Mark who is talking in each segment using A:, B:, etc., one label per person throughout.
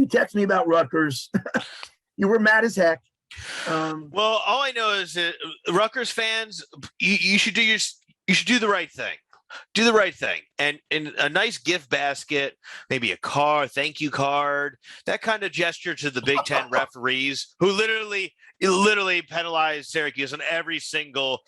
A: texted me about Rutgers. You were mad as heck.
B: Well, all I know is that Rutgers fans, you should do the right thing. Do the right thing. And in a nice gift basket, maybe a car, thank you card, that kind of gesture to the Big Ten referees who literally penalized Syracuse on every single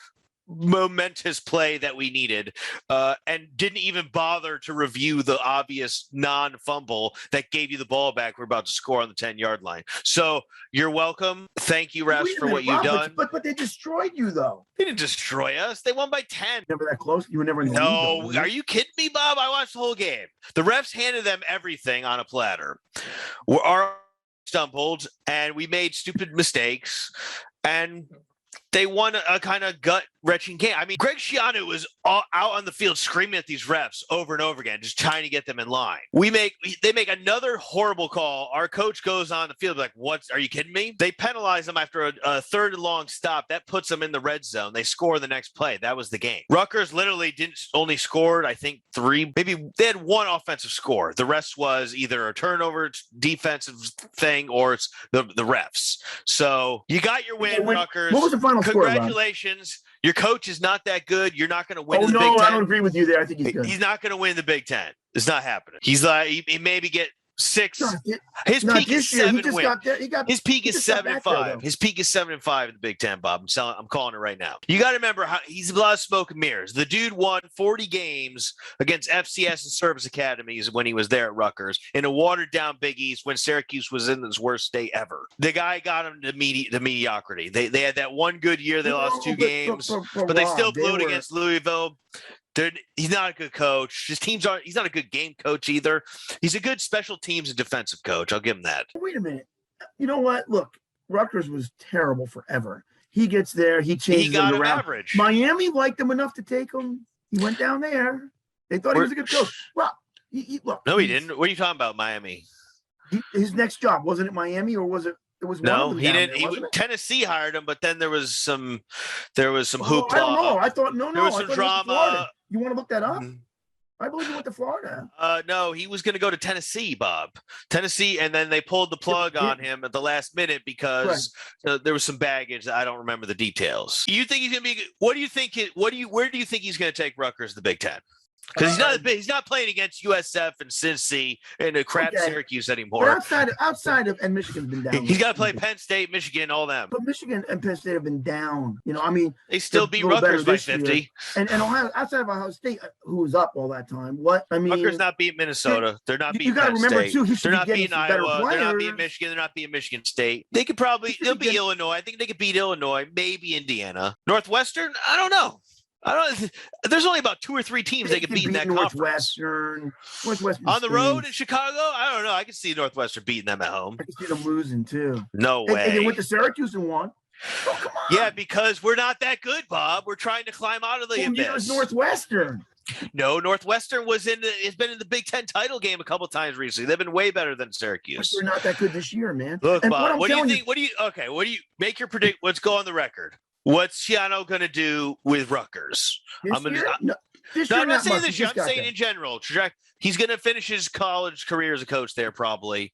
B: momentous play that we needed, and didn't even bother to review the obvious non-fumble that gave you the ball back. We're about to score on the 10-yard line. So you're welcome. Thank you, refs, for what you've done.
A: But they destroyed you, though.
B: They didn't destroy us. They won by 10.
A: Never that close. You were never in the lead.
B: No, are you kidding me, Bob? I watched the whole game. The refs handed them everything on a platter. Our stumbled, and we made stupid mistakes, and they won a kind of gut-wrenching game. I mean, Greg Schiano was out on the field screaming at these refs over and over again, just trying to get them in line. They make another horrible call. Our coach goes on the field like, "What? Are you kidding me?" They penalize them after a third and long stop. That puts them in the red zone. They score the next play. That was the game. Rutgers literally only scored, I think, 3. Maybe they had 1 offensive score. The rest was either a turnover defensive thing or it's the refs. So you got your win, Rutgers.
A: What was the final score?
B: Congratulations. Your coach is not that good. You're not going to win the Big Ten.
A: I don't agree with you there. I think he's good.
B: He's not going to win the Big Ten. It's not happening. He's like, he maybe get 6. His peak is 7 wins. His peak is 7-5. His peak is 7-5 in the Big Ten, Bob. I'm calling it right now. You got to remember how he's a lot of smoke and mirrors. The dude won 40 games against FCS and service academies when he was there at Rutgers in a watered down Big East when Syracuse was in its worst state ever. The guy got him to mediocrity. They had that one good year. They lost 2 games, but they still blew it against Louisville. He's not a good coach. He's not a good game coach either. He's a good special teams and defensive coach. I'll give him that.
A: Wait a minute. You know what? Look, Rutgers was terrible forever. He gets there. He changes them around.
B: Average.
A: Miami liked him enough to take him. He went down there. They thought he was a good coach. Well, look.
B: No, he didn't. What are you talking about, Miami?
A: His next job, wasn't it Miami or was it? It was
B: no, he didn't. Tennessee hired him, but then there was some hoopla.
A: I don't know. I thought
B: there was some drama.
A: You want to look that up? I believe he went to Florida.
B: No, he was going to go to Tennessee, Bob. Tennessee, and then they pulled the plug on him at the last minute because there was some baggage. I don't remember the details. You think he's going to be? What do you think? Where do you think he's going to take Rutgers, the Big Ten? Because he's not playing against USF and Cincy and a crap Syracuse anymore.
A: But outside of and Michigan's been down.
B: He's got to play Penn State, Michigan, all them.
A: But Michigan and Penn State have been down. You know, I mean,
B: they still beat Rutgers by 50.
A: And Ohio, outside of Ohio State, who was up all that time. What I mean,
B: Rutgers not beating Minnesota. They're not beating.
A: You got to remember
B: State.
A: too.
B: They're not beating Iowa. They're not beating Michigan. They're not beating Michigan State. They could probably. They'll beat Illinois. I think they could beat Illinois. Maybe Indiana. Northwestern. I don't know. There's only about 2 or 3 teams they could beat in that conference.
A: Northwestern
B: on the road in Chicago. I don't know. I can see Northwestern beating them at home.
A: I can see them losing too.
B: No way.
A: And they went to Syracuse and won. Oh, come on.
B: Yeah, because we're not that good, Bob. We're trying to climb out of the abyss.
A: Northwestern.
B: No, Northwestern has been in the Big Ten title game a couple times recently. They've been way better than Syracuse.
A: But they're not that good this year, man.
B: Look, Bob, what do you think? What do you make your predict? Let's go on the record. What's Schiano going to do with Rutgers? I'm not saying this year. I'm saying in general. He's going to finish his college career as a coach there, probably.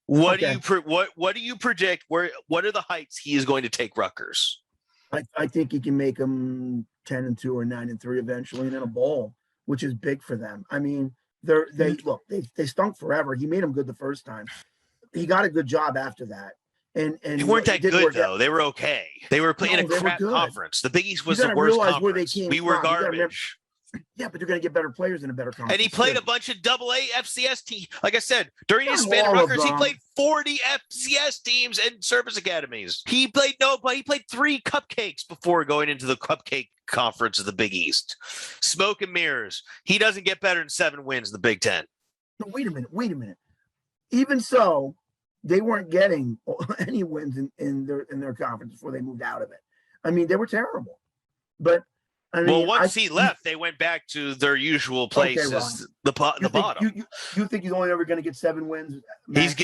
B: What do you predict? What are the heights he is going to take Rutgers?
A: I think he can make them 10-2 or 9-3 eventually, and then a bowl, which is big for them. I mean, they stunk forever. He made them good the first time. He got a good job after that. And
B: they weren't that good though. They were okay. They were playing a crap conference. The Big East was the worst conference. We were garbage.
A: Yeah, but you're going to get better players in a better conference.
B: And he played a bunch of AA FCS teams. Like I said, during his span at Rutgers, he played 40 FCS teams and service academies. He played 3 cupcakes before going into the cupcake conference of the Big East. Smoke and mirrors. He doesn't get better than 7 wins in the Big Ten.
A: No, wait a minute. Even so, they weren't getting any wins in their conference before they moved out of it. I mean, they were terrible. But I mean,
B: once he left, they went back to their usual places, the bottom.
A: You think he's only ever going to get 7 wins?
B: He's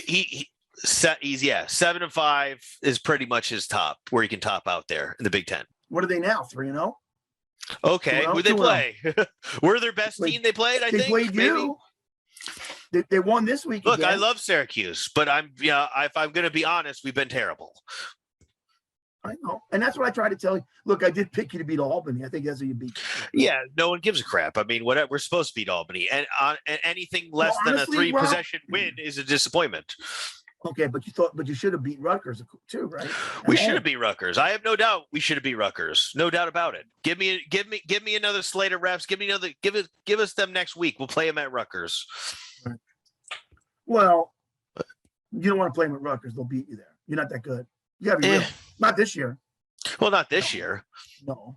B: 7-5 is pretty much his top, where he can top out there in the Big Ten.
A: What are they now? 3-0.
B: Okay, who they play? We're their best team they played. I think
A: played
B: maybe.
A: You. They won this week.
B: Look,
A: again.
B: I love Syracuse, but if I'm going to be honest, we've been terrible.
A: I know, and that's what I try to tell you. Look, I did pick you to beat Albany. I think that's who you beat.
B: Yeah, no one gives a crap. I mean, whatever. We're supposed to beat Albany, and anything less
A: honestly,
B: than a
A: Rob,
B: 3-possession win is a disappointment.
A: Okay, but you should have beat Rutgers too, right?
B: We should have beat Rutgers. I have no doubt we should have beat Rutgers. No doubt about it. Give me another slate of reps. Give us them next week. We'll play them at Rutgers.
A: Right. Well, you don't want to play them at Rutgers. They'll beat you there. You're not that good. You gotta be real. Not this year.
B: Well, not this year.
A: No.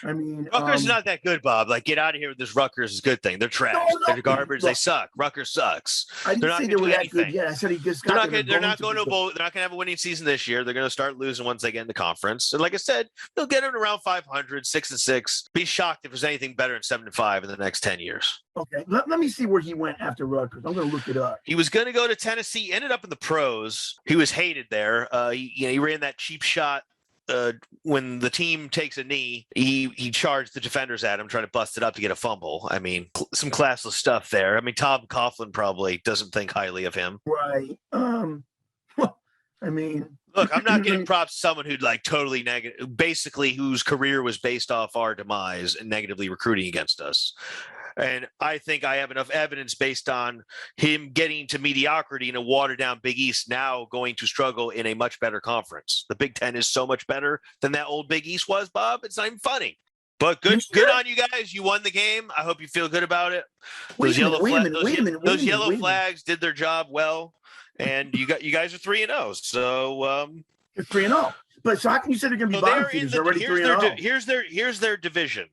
A: I mean,
B: Rutgers is not that good, Bob. Like, get out of here with this Rutgers is good thing. They're trash. They're garbage. They suck. Rutgers sucks.
A: I didn't say they were that good yet. I said he just got.
B: They're not going to a bowl. They're not going to have a winning season this year. They're going to start losing once they get in the conference. And like I said, they'll get it around 500, 6-6. Be shocked if there's anything better than 7-5 in the next 10 years.
A: Okay, let me see where he went after Rutgers. I'm going to look it up.
B: He was going to go to Tennessee. Ended up in the pros. He was hated there. He ran that cheap shot. When the team takes a knee, he charged the defenders at him, trying to bust it up to get a fumble. I mean, some classless stuff there. I mean, Tom Coughlin probably doesn't think highly of him.
A: Right. Well, I mean,
B: look, I'm not getting props to someone who'd like totally negative, basically whose career was based off our demise and negatively recruiting against us. And I think I have enough evidence based on him getting to mediocrity in a watered-down Big East, now going to struggle in a much better conference. The Big Ten is so much better than that old Big East was, Bob. It's not even funny. But good on you guys. You won the game. I hope you feel good about it. Those yellow flags did their job well, and you guys are 3-0. So
A: you're 3-0. But so how can you say they're going to be bottom feeders? They're already 3-0.
B: Here's their division.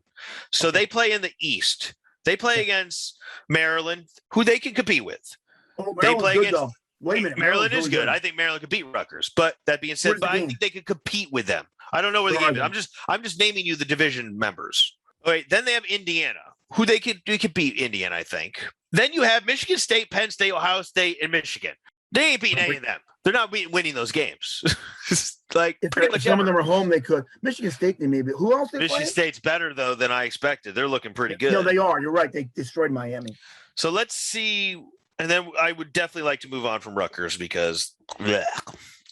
B: So they play in the East. They play against Maryland, who they can compete with.
A: Oh,
B: they play against.
A: Though. Wait a minute.
B: Maryland is good. I think Maryland could beat Rutgers. But that being said, I think they could compete with them. I don't know where the game is. I'm just naming you the division members. All right. Then they have Indiana, who they could beat Indiana, I think. Then you have Michigan State, Penn State, Ohio State, and Michigan. They ain't beating any of them. They're not winning those games. Like pretty much
A: some of them are home. They could. Michigan State, they maybe. Who else?
B: Michigan State's better though than I expected. They're looking pretty good.
A: No, they are. You're right. They destroyed Miami.
B: So let's see. And then I would definitely like to move on from Rutgers because, bleh.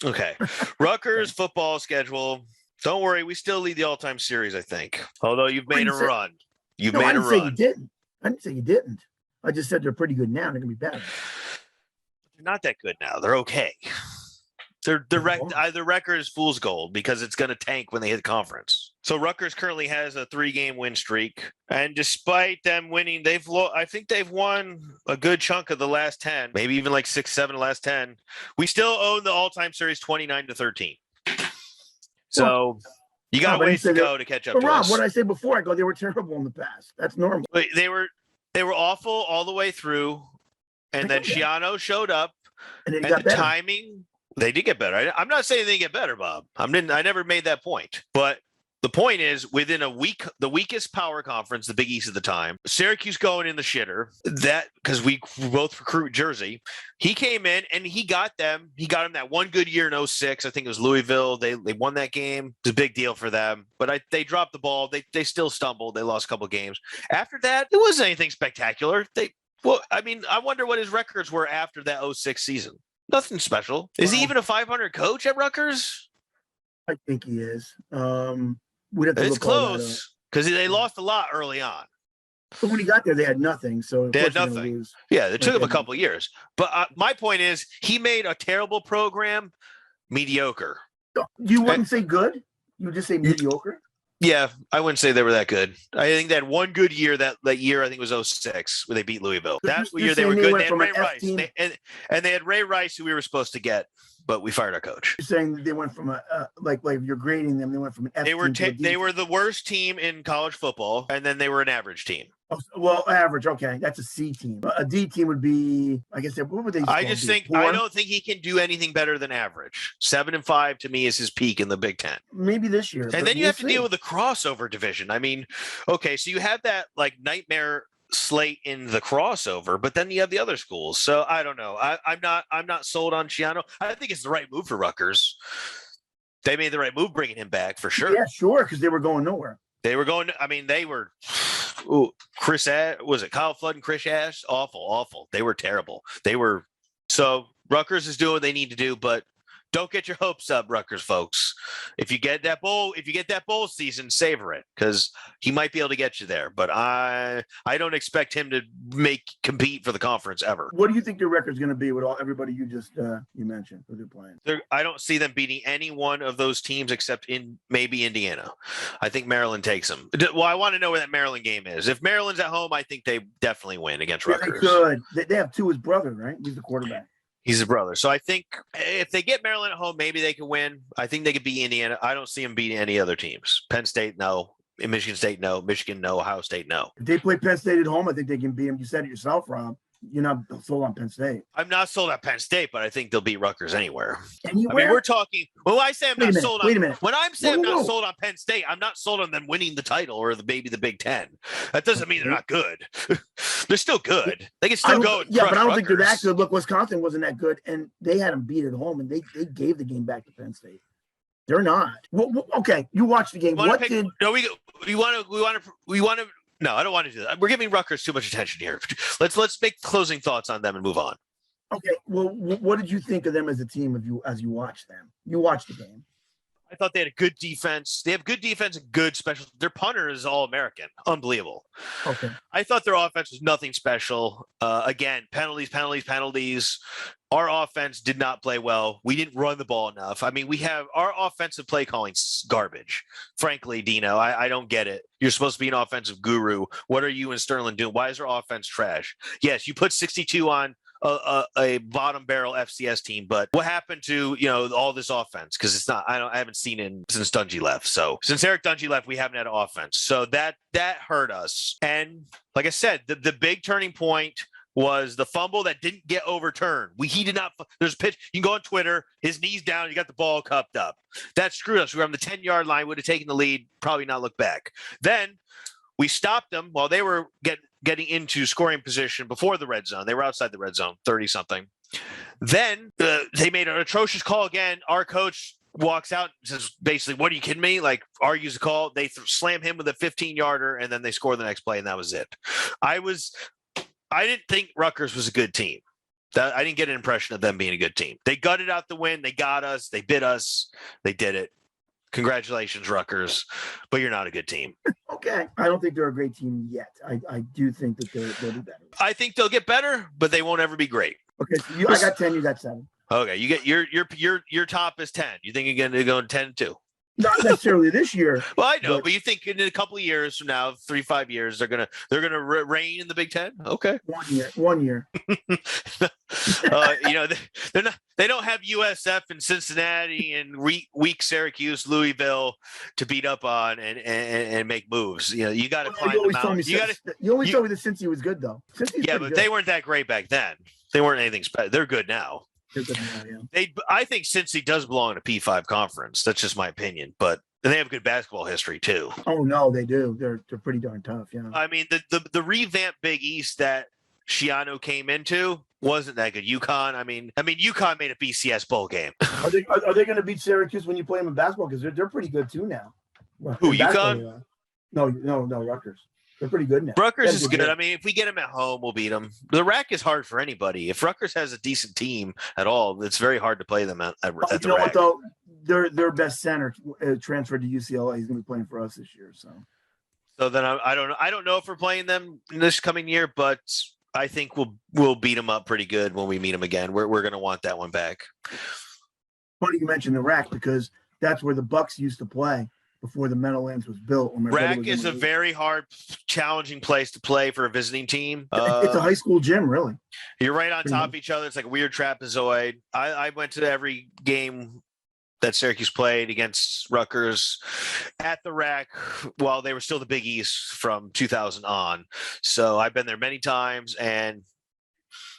B: Okay, Rutgers football schedule. Don't worry, we still lead the all-time series. I think, although you've made a run. You've made a run.
A: I didn't say you didn't. I just said they're pretty good now. They're gonna be better.
B: They're not that good now. They're okay. Their record is fool's gold because it's going to tank when they hit the conference. So Rutgers currently has a 3-game win streak, and despite them winning, I think they've won a good chunk of the last 10, maybe even like 6-7 of the last 10. We still own the all-time series 29-13. So you got a ways to go to catch up.
A: But Rob,
B: us.
A: what did I say before? I go, they were terrible in the past. That's normal.
B: They were awful all the way through, and then Schiano showed up,
A: and
B: the timing. They did get better. I'm not saying they get better, Bob. I never made that point. But the point is, within a week, the weakest power conference, the Big East at the time, Syracuse going in the shitter, that because we both recruit Jersey, he came in and he got them. He got them that one good year in 2006. I think it was Louisville. They won that game. It's a big deal for them. But they dropped the ball. They still stumbled. They lost a couple of games. After that, it wasn't anything spectacular. I wonder what his records were after that 2006 season. Nothing special. Is he even a 500 coach at Rutgers?
A: I think he is. We'd have to
B: it's close because they lost a lot early on.
A: But when he got there, they had nothing. So
B: they had nothing. Yeah, it took him a couple of years. But my point is, he made a terrible program mediocre.
A: You wouldn't say good? You would just say mediocre?
B: Yeah, I wouldn't say they were that good. I think they had one good year. That year, I think it was 2006, where they beat Louisville. That year they were good. They had Ray Rice. And they had Ray Rice, who we were supposed to get, but we fired our coach.
A: You're saying they went from a like you're grading them. They went from an F team.
B: They were the worst team in college football, and then they were an average team.
A: Oh, well, average. Okay, that's a C team. A D team would be, I guess. What would they?
B: I don't think he can do anything better than average. 7-5 to me is his peak in the Big Ten.
A: Maybe this year.
B: And then you have to deal with the crossover division. I mean, okay, so you have that like nightmare slate in the crossover, but then you have the other schools. So I don't know. I'm not sold on Schiano. I think it's the right move for Rutgers. They made the right move bringing him back for sure.
A: Yeah, sure, because they were going nowhere.
B: They were going. I mean, they were Chris was it Kyle Flood and Chris Ash? Awful. They were terrible. So Rutgers is doing what they need to do, but don't get your hopes up, Rutgers folks. If you get that bowl season, savor it, because he might be able to get you there. But I don't expect him to compete for the conference ever.
A: What do you think their record's going to be with everybody you just you mentioned who they're playing?
B: I don't see them beating any one of those teams except maybe Indiana. I think Maryland takes them. Well, I want to know where that Maryland game is. If Maryland's at home, I think they definitely win against Rutgers.
A: They could. They have two his brother, right? He's the quarterback.
B: He's a brother. So I think if they get Maryland at home, maybe they can win. I think they could beat Indiana. I don't see them beating any other teams. Penn State, no. Michigan State, no. Michigan, no. Ohio State, no.
A: If they play Penn State at home, I think they can beat them. You said it yourself, Rob. You're not sold on Penn State.
B: I'm not sold on Penn State, but I think they'll beat Rutgers anywhere.
A: Anywhere?
B: I mean, we're talking. When I say I'm not sold on.
A: Wait a minute.
B: When I'm saying I'm not sold on Penn State, I'm not sold on them winning the title or the Big Ten. That doesn't mean they're not good. They're still good. They can still go.
A: Yeah, but I don't think they're that good. Look, Wisconsin wasn't that good, and they had them beat at home, and they gave the game back to Penn State. They're not. Well, okay, you watched the game.
B: We want to. No, I don't want to do that. We're giving Rutgers too much attention here. Let's make closing thoughts on them and move on.
A: Okay. Well, what did you think of them as a team as you watched them? You watched the game.
B: I thought they had a good defense. They have good defense and good special. Their punter is All-American. Unbelievable.
A: Okay.
B: I thought their offense was nothing special. Again, penalties. Our offense did not play well. We didn't run the ball enough. I mean, we have our offensive play calling garbage. Frankly, Dino, I don't get it. You're supposed to be an offensive guru. What are you and Sterling doing? Why is our offense trash? Yes, you put 62 on a bottom barrel FCS team, but what happened to all this offense? Because it's not. I haven't seen it since Dungy left. So since Eric Dungy left, we haven't had an offense. So that hurt us. And like I said, the big turning point was the fumble that didn't get overturned. He did not. There's a pitch. You can go on Twitter. His knees down. You got the ball cupped up. That screwed us. We were on the 10-yard line. Would have taken the lead. Probably not looked back. Then we stopped them while they were getting into scoring position before the red zone. They were outside the red zone, 30-something. Then they made an atrocious call again. Our coach walks out and says, basically, what are you kidding me? Like, argues the call. They slam him with a 15-yarder, and then they score the next play, and that was it. I didn't think Rutgers was a good team. I didn't get an impression of them being a good team. They gutted out the win. They got us. They bit us. They did it. Congratulations, Rutgers. But you're not a good team.
A: Okay. I don't think they're a great team yet. I do think that they'll be better.
B: I think they'll get better, but they won't ever be great.
A: Okay. So I got 10. You got 7.
B: Okay. You get your top is 10. You think you're going to go 10-2?
A: Not necessarily this year.
B: Well, I know, but you think in a couple of years from now, 3-5 years, they're gonna reign in the Big Ten? Okay,
A: 1 year.
B: They don't have USF and Cincinnati and weak Syracuse, Louisville to beat up on and make moves. You got to climb the mountain.
A: You always told me that Cincy was good though.
B: Yeah, but they weren't that great back then. They weren't anything special. They're good now. I think Cincy does belong in a P5 conference. That's just my opinion, but they have good basketball history too.
A: Oh no, they do. They're pretty darn tough. Yeah.
B: I mean, the revamped Big East that Shiano came into wasn't that good. UConn. I mean, UConn made a BCS bowl game.
A: Are they going to beat Syracuse when you play them in basketball? Because they're pretty good too now.
B: Who, UConn?
A: No, Rutgers. They're pretty good now.
B: Rutgers is good. I mean, if we get them at home, we'll beat them. The RAC is hard for anybody. If Rutgers has a decent team at all, it's very hard to play them at the RAC.
A: What though? Their best center transferred to UCLA. He's going to be playing for us this year.
B: So then I don't know if we're playing them this coming year, but I think we'll beat them up pretty good when we meet them again. We're going to want that one back.
A: Funny you mentioned the RAC because that's where the Bucks used to play before the Meadowlands was built.
B: RAC is a very hard, challenging place to play for a visiting team.
A: It's a high school gym, really.
B: You're right on top of each other. It's like a weird trapezoid. I went to every game that Syracuse played against Rutgers at the RAC while they were still the Big East from 2000 on. So I've been there many times, and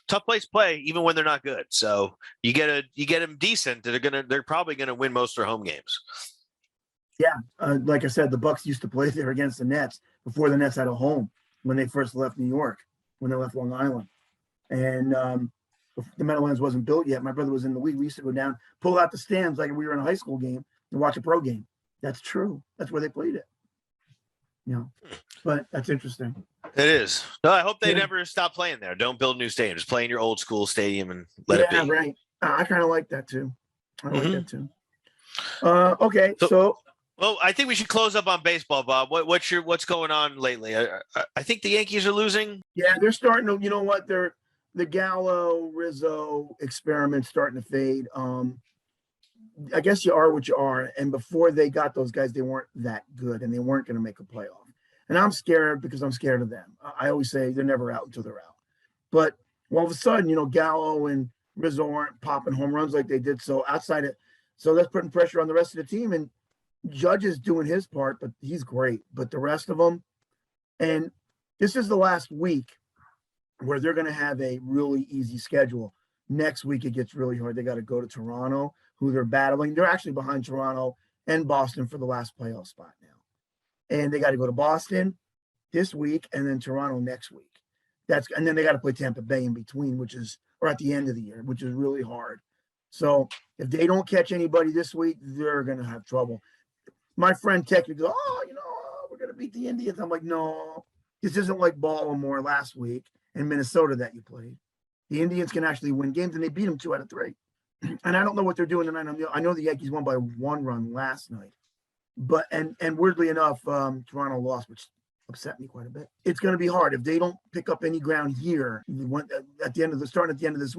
B: tough place to play even when they're not good. So you get them decent, they're probably gonna win most of their home games.
A: Yeah, like I said, the Bucks used to play there against the Nets before the Nets had a home when they first left New York, when they left Long Island, and the Meadowlands wasn't built yet. My brother was in the league. We used to go down, pull out the stands like we were in a high school game and watch a pro game. That's true. That's where they played it. But that's interesting.
B: It is. No, I hope they
A: Yeah.
B: never stop playing there. Don't build new stadiums. Just play in your old school stadium and let it
A: Yeah,
B: be.
A: right. I kind of like that too. I like
B: Mhm.
A: that too. Okay,
B: So,
A: so
B: well, I think we should close up on baseball, Bob. What's going on lately? I think the Yankees are losing.
A: yeah, they're starting to. You know what? They're the Gallo Rizzo experiment starting to fade. I guess you are what you are. And before they got those guys, they weren't that good, and they weren't going to make a playoff. And I'm scared because I'm scared of them. I always say they're never out until they're out. But all of a sudden, Gallo and Rizzo aren't popping home runs like they did. So outside it, so that's putting pressure on the rest of the team. And Judge is doing his part, but he's great. But the rest of them, and this is the last week where they're going to have a really easy schedule. Next week, it gets really hard. They got to go to Toronto, who they're battling. They're actually behind Toronto and Boston for the last playoff spot now. And they got to go to Boston this week and then Toronto next week. And then they got to play Tampa Bay in between, or at the end of the year, which is really hard. So if they don't catch anybody this week, they're going to have trouble. My friend texted, goes, we're going to beat the Indians. I'm like, no, this isn't like Baltimore last week in Minnesota that you played. The Indians can actually win games, and they beat them 2 out of 3. And I don't know what they're doing tonight. I know the Yankees won by 1 run last night, but and weirdly enough, Toronto lost, which upset me quite a bit. It's going to be hard if they don't pick up any ground here. At the end of this week,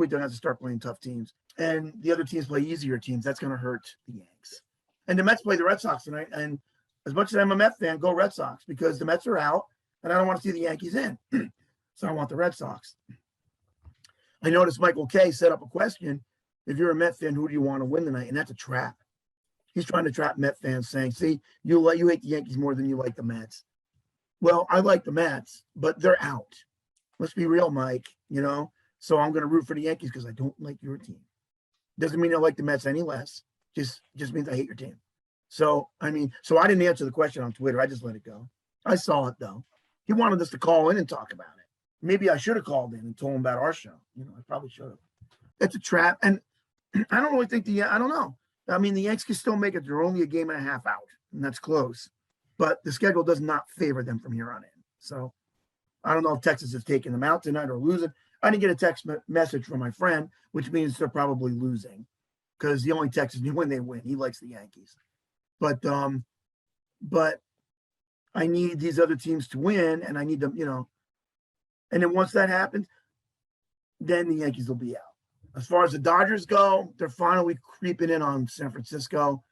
A: they're going to have to start playing tough teams, and the other teams play easier teams. That's going to hurt the Yanks. And the Mets play the Red Sox tonight. And as much as I'm a Mets fan, go Red Sox, because the Mets are out, and I don't want to see the Yankees in. So I want the Red Sox. I noticed Michael Kay set up a question. If you're a Met fan, who do you want to win tonight? And that's a trap. He's trying to trap Met fans, saying, see, you hate the Yankees more than you like the Mets. Well, I like the Mets, but they're out. Let's be real, Mike, So I'm going to root for the Yankees because I don't like your team. Doesn't mean I like the Mets any less. Just means I hate your team. So I didn't answer the question on Twitter. I just let it go. I saw it, though. He wanted us to call in and talk about it. Maybe I should have called in and told him about our show. I probably should have. It's a trap. And I don't really think I don't know. The Yanks can still make it. They're only a game and a half out, and that's close. But the schedule does not favor them from here on in. So I don't know if Texas is taking them out tonight or losing. I didn't get a text message from my friend, which means they're probably losing, because he only texts me when they win. He likes the Yankees. But I need these other teams to win, and I need them, And then once that happens, then the Yankees will be out. As far as the Dodgers go, they're finally creeping in on San Francisco.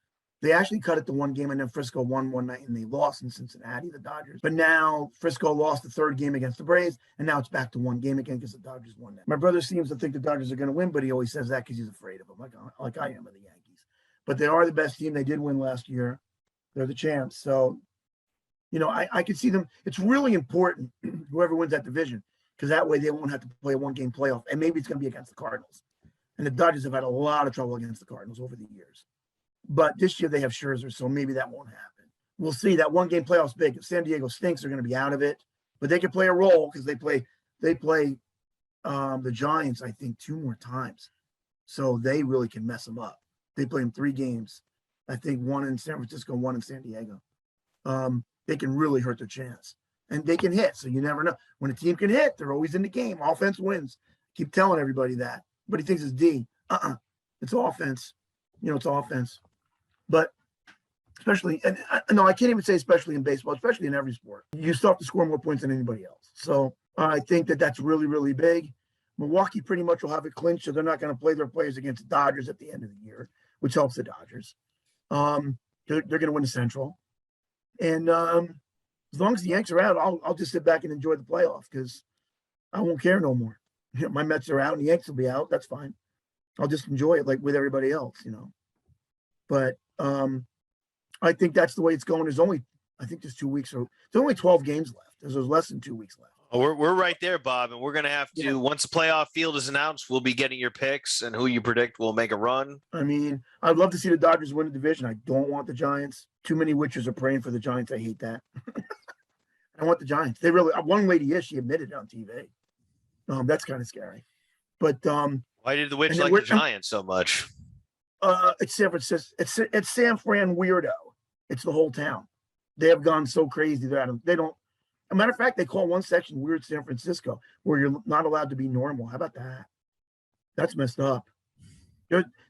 A: They actually cut it to 1 game, and then Frisco won one night, and they lost in Cincinnati, the Dodgers. But now Frisco lost the 3rd game against the Braves, and now it's back to 1 game again because the Dodgers won that. My brother seems to think the Dodgers are going to win, but he always says that because he's afraid of them, like I am of the Yankees. But they are the best team. They did win last year. They're the champs. So, I could see them. It's really important, whoever wins that division, because that way they won't have to play a 1-game playoff, and maybe it's going to be against the Cardinals. And the Dodgers have had a lot of trouble against the Cardinals over the years. But this year they have Scherzer, so maybe that won't happen. We'll see. That 1-game playoff's big. If San Diego stinks, they're going to be out of it. But they can play a role because they play the Giants, I think, 2 more times. So they really can mess them up. They play them 3 games. I think 1 in San Francisco, 1 in San Diego. They can really hurt their chance. And they can hit, so you never know. When a team can hit, they're always in the game. Offense wins. Keep telling everybody that. But he thinks it's D. It's offense. It's offense. But especially, and no, I can't even say especially in baseball, especially in every sport. You still have to score more points than anybody else. So I think that's really, really big. Milwaukee pretty much will have it clinched, so they're not going to play their players against the Dodgers at the end of the year, which helps the Dodgers. They're going to win the Central. And as long as the Yanks are out, I'll just sit back and enjoy the playoff because I won't care no more. My Mets are out and the Yanks will be out. That's fine. I'll just enjoy it like with everybody else, But I think that's the way it's going. There's 2 weeks. There's only 12 games left. There's less than 2 weeks left.
B: Oh, we're right there, Bob, and we're going to have to, once the playoff field is announced, we'll be getting your picks and who you predict will make a run.
A: I'd love to see the Dodgers win the division. I don't want the Giants. Too many witches are praying for the Giants. I hate that. I want the Giants. They really, one lady she admitted on TV. That's kind of scary. But
B: why did the witch like the Giants so much?
A: It's San Francisco. It's San Fran weirdo. It's the whole town. They have gone so crazy that they don't. a matter of fact, they call one section Weird San Francisco, where you're not allowed to be normal. How about that? That's messed up.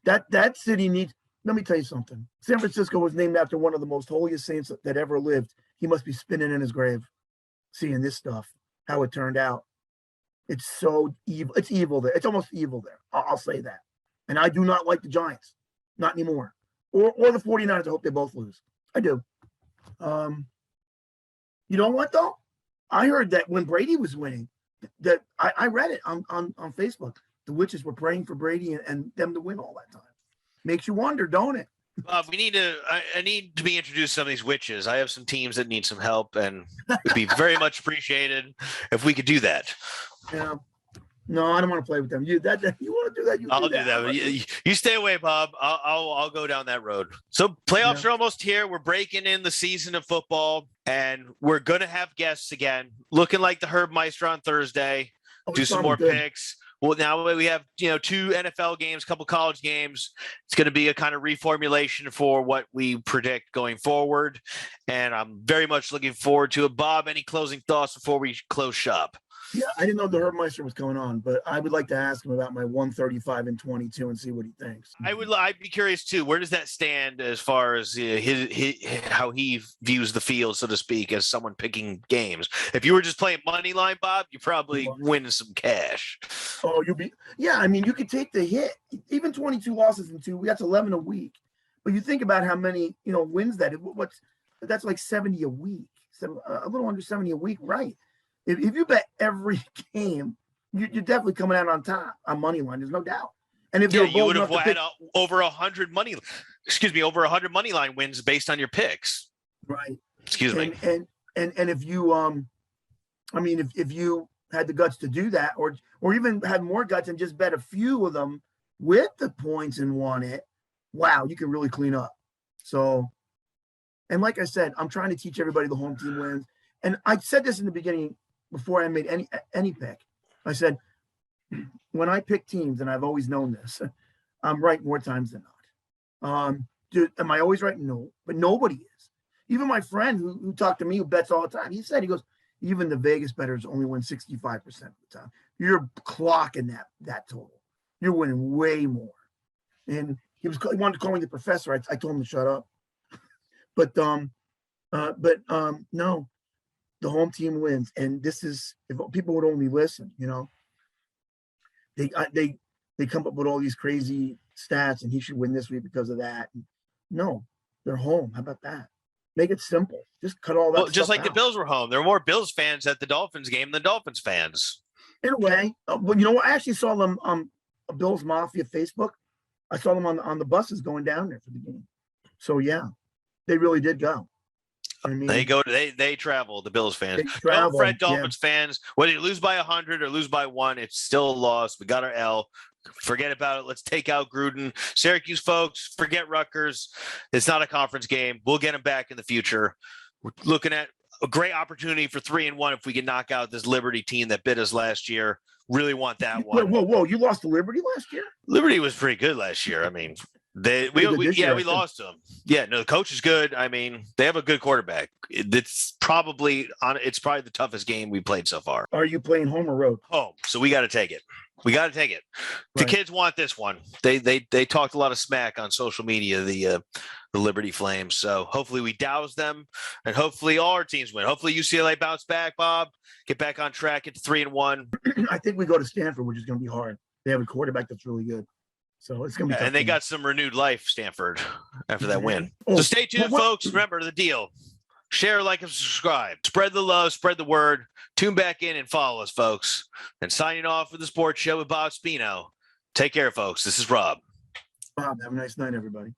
A: That city needs. Let me tell you something. San Francisco was named after one of the most holiest saints that ever lived. He must be spinning in his grave, seeing this stuff, how it turned out. It's so evil. It's evil there. It's almost evil there. I'll say that. And I do not like the Giants, not anymore, or the 49ers. I hope they both lose. I do. You know what though? I heard that when Brady was winning, that I read it on Facebook. The witches were praying for Brady and them to win all that time. Makes you wonder, don't it?
B: We need to. I need to be introduced to some of these witches. I have some teams that need some help, and it'd be very much appreciated if we could do that.
A: Yeah. No, I don't want to play with them. You want to do that?
B: I'll do that. You stay away, Bob. I'll go down that road. So playoffs are almost here. We're breaking in the season of football, and we're gonna have guests again. Looking like the Herb Meister on Thursday. Do some more picks. Well, now we have, 2 NFL games, a couple college games. It's going to be a kind of reformulation for what we predict going forward. And I'm very much looking forward to it. Bob, any closing thoughts before we close shop?
A: Yeah, I didn't know the Herb Meister was going on, but I would like to ask him about my 135 and 22 and see what he thinks.
B: I'd be curious too. Where does that stand as far as his how he views the field, so to speak, as someone picking games? If you were just playing money line, Bob, you probably win some cash.
A: Oh, I mean, you could take the hit. Even 22 losses in 2 weeks, that's 11 a week. But you think about how many, wins that. That's like 70 a week, a little under 70 a week, right? If you bet every game, you're definitely coming out on top on money line. There's no doubt. And if
B: you would have had over 100 money money line wins based on your picks.
A: Right.
B: Excuse me.
A: And if you if you had the guts to do that, or even had more guts and just bet a few of them with the points and won it, wow, you can really clean up. So, and like I said, I'm trying to teach everybody the home team wins. And I said this in the beginning before I made any pick. I said, when I pick teams, and I've always known this, I'm right more times than not. Am I always right? No, but nobody is. Even my friend who talked to me, who bets all the time, he goes, even the Vegas bettors only win 65% of the time. You're clocking that total. You're winning way more. And he wanted to call me the professor. I told him to shut up. But no. The home team wins, and this is, if people would only listen, they come up with all these crazy stats, and he should win this week because of that. No, they're home. How about that? Make it simple. Just cut all that.
B: Well, just like
A: out.
B: the Bills were home. There were more Bills fans at the Dolphins game than Dolphins fans.
A: In a way, well, you know what? I actually saw them a Bills Mafia Facebook. I saw them on the buses going down there for the game. So yeah, they really did go. I mean,
B: they travel, the Bills fans. Don't fret, Dolphins fans. Whether you lose by 100 or lose by 1, it's still a loss. We got our L. Forget about it. Let's take out Gruden. Syracuse folks, forget Rutgers. It's not a conference game. We'll get them back in the future. We're looking at a great opportunity for 3-1 if we can knock out this Liberty team that bit us last year. Really want that one.
A: Whoa! You lost to Liberty last year?
B: Liberty was pretty good last year. I mean, we lost to them. Yeah, no, the coach is good. I mean, they have a good quarterback. It's probably the toughest game we played so far.
A: Are you playing home or road?
B: Home. So we got to take it. Right. The kids want this one. They talked a lot of smack on social media, the Liberty Flames. So hopefully we douse them, and hopefully all our teams win. Hopefully UCLA bounce back, Bob, get back on track, get to 3-1.
A: I think we go to Stanford, which is going to be hard. They have a quarterback that's really good. So it's going to be tough.
B: And they got some renewed life, Stanford, after that win. So stay tuned, folks. Remember the deal. Share, like, and subscribe. Spread the love, spread the word. Tune back in and follow us, folks. And signing off with the sports show with Bob Spino. Take care, folks. This is Rob.
A: Bob, have a nice night, everybody.